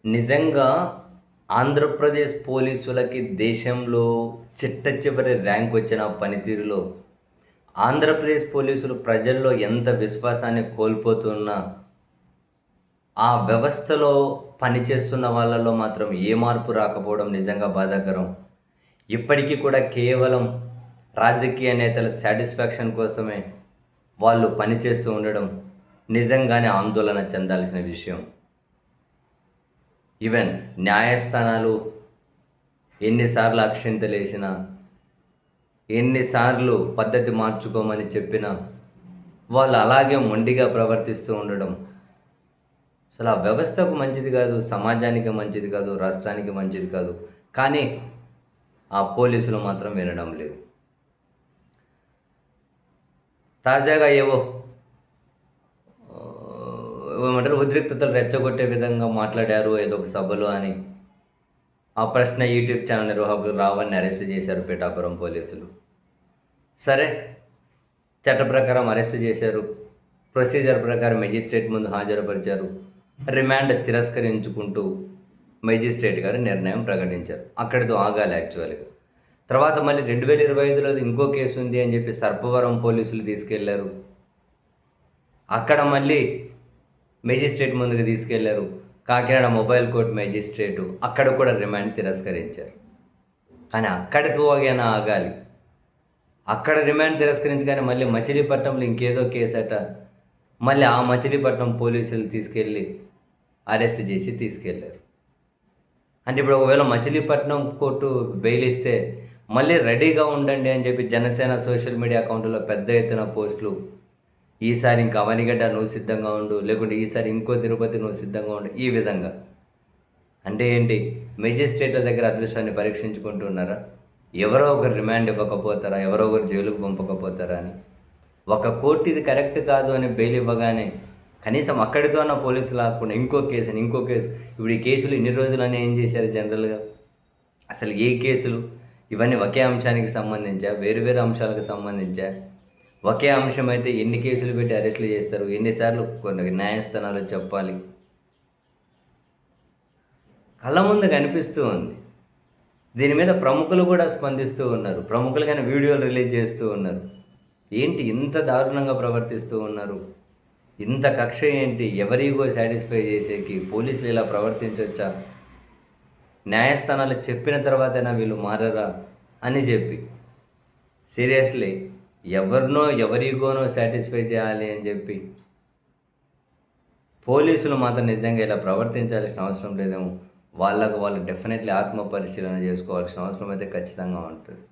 నిజంగా ఆంధ్రప్రదేశ్ పోలీసులకి దేశంలో చిట్ట చివరి ర్యాంక్ వచ్చిన పనితీరులో ఆంధ్రప్రదేశ్ పోలీసులు ప్రజల్లో ఎంత విశ్వాసాన్ని కోల్పోతున్నా, ఆ వ్యవస్థలో పనిచేస్తున్న వాళ్ళలో మాత్రం ఏ మార్పు రాకపోవడం నిజంగా బాధాకరం. ఇప్పటికీ కూడా కేవలం రాజకీయ నేతల సాటిస్ఫాక్షన్ కోసమే వాళ్ళు పనిచేస్తూ ఉండడం నిజంగానే ఆందోళన చెందాల్సిన విషయం. ఈవెన్ న్యాయస్థానాలు ఎన్నిసార్లు అక్షింతలేసినా, ఎన్నిసార్లు పద్ధతి మార్చుకోమని చెప్పినా, వాళ్ళు అలాగే మొండిగా ప్రవర్తిస్తూ ఉండడం అసలు ఆ వ్యవస్థకు మంచిది కాదు, సమాజానికి మంచిది కాదు, రాష్ట్రానికి మంచిది కాదు. కానీ ఆ పోలీసులు మాత్రం వినడం లేదు. తాజాగా ఏమంటారు, ఉద్రిక్తతలు రెచ్చగొట్టే విధంగా మాట్లాడారు ఏదో ఒక సభలో అని ఆ ప్రశ్న యూట్యూబ్ ఛానల్ నిర్వాహకులు రావణ్ని అరెస్ట్ చేశారు పిఠాపురం పోలీసులు. సరే, చట్ట ప్రకారం అరెస్ట్ చేశారు, ప్రొసీజర్ ప్రకారం మెజిస్ట్రేట్ ముందు హాజరుపరిచారు, రిమాండ్ తిరస్కరించుకుంటూ మెజిస్ట్రేట్ గారు నిర్ణయం ప్రకటించారు. అక్కడితో ఆగాలి యాక్చువల్గా. తర్వాత మళ్ళీ 2025లో ఇంకో కేసు ఉంది అని చెప్పి సర్పవరం పోలీసులు తీసుకెళ్లారు. అక్కడ మళ్ళీ మెజిస్ట్రేట్ ముందుకు తీసుకెళ్లారు. కాకినాడ మొబైల్ కోర్ట్ మెజిస్ట్రేటు అక్కడ కూడా రిమాండ్ తిరస్కరించారు. కానీ అక్కడితో అయినా ఆగాలి. అక్కడ రిమాండ్ తిరస్కరించగానే మళ్ళీ మచిలీపట్నంలో ఇంకేదో కేసట, మళ్ళీ ఆ మచిలీపట్నం పోలీసులు తీసుకెళ్ళి అరెస్ట్ చేసి తీసుకెళ్లారు. అంటే ఇప్పుడు ఒకవేళ మచిలీపట్నం కోర్టు బెయిల్ ఇస్తే మళ్ళీ రెడీగా ఉండండి అని చెప్పి జనసేన సోషల్ మీడియా అకౌంట్లో పెద్ద ఎత్తున పోస్టులు, ఈసారి ఇంకా అవనిగడ్డ నువ్వు సిద్ధంగా ఉండు, లేకుంటే ఈసారి ఇంకో తిరుపతి నువ్వు సిద్ధంగా ఉండు, ఈ విధంగా. అంటే ఏంటి, మెజిస్ట్రేట్ల దగ్గర అదృష్టాన్ని పరీక్షించుకుంటున్నారా? ఎవరో ఒకరు రిమాండ్ ఇవ్వకపోతారా, ఎవరో ఒకరు జైలుకు పంపకపోతారా అని. ఒక కోర్టు ఇది కరెక్ట్ కాదు అని బెయిల్ ఇవ్వగానే కనీసం అక్కడితో అన్న పోలీసులు ఆకుండా ఇంకో కేసు. ఇప్పుడు ఈ కేసులు ఇన్ని రోజులని ఏం చేశారు జనరల్గా? అసలు ఏ కేసులు? ఇవన్నీ ఒకే అంశానికి సంబంధించా, వేరు అంశాలకు సంబంధించా? ఒకే అంశం అయితే ఎన్ని కేసులు పెట్టి అరెస్టులు చేస్తారు? ఎన్నిసార్లు కొన్ని న్యాయస్థానాలు చెప్పాలి? కళ్ళ ముందు కనిపిస్తూ ఉంది. దీని మీద ప్రముఖులు కూడా స్పందిస్తూ ఉన్నారు. ప్రముఖులు కానీ వీడియోలు రిలీజ్ చేస్తూ ఉన్నారు. ఏంటి ఇంత దారుణంగా ప్రవర్తిస్తూ ఉన్నారు? ఇంత కక్ష ఏంటి? ఎవరిగో సాటిస్ఫై చేసేకి పోలీసులు ఇలా ప్రవర్తించవచ్చా? న్యాయస్థానాలు చెప్పిన తర్వాతైనా వీళ్ళు మారరా అని చెప్పి సీరియస్లీ ఎవరిగోనో సాటిస్ఫై చేయాలి అని చెప్పి పోలీసులు మాత్రం నిజంగా ఇలా ప్రవర్తించాల్సిన అవసరం లేదేమో. వాళ్ళు డెఫినెట్లీ ఆత్మ పరిశీలన చేసుకోవాల్సిన అవసరం అయితే ఖచ్చితంగా ఉంటుంది.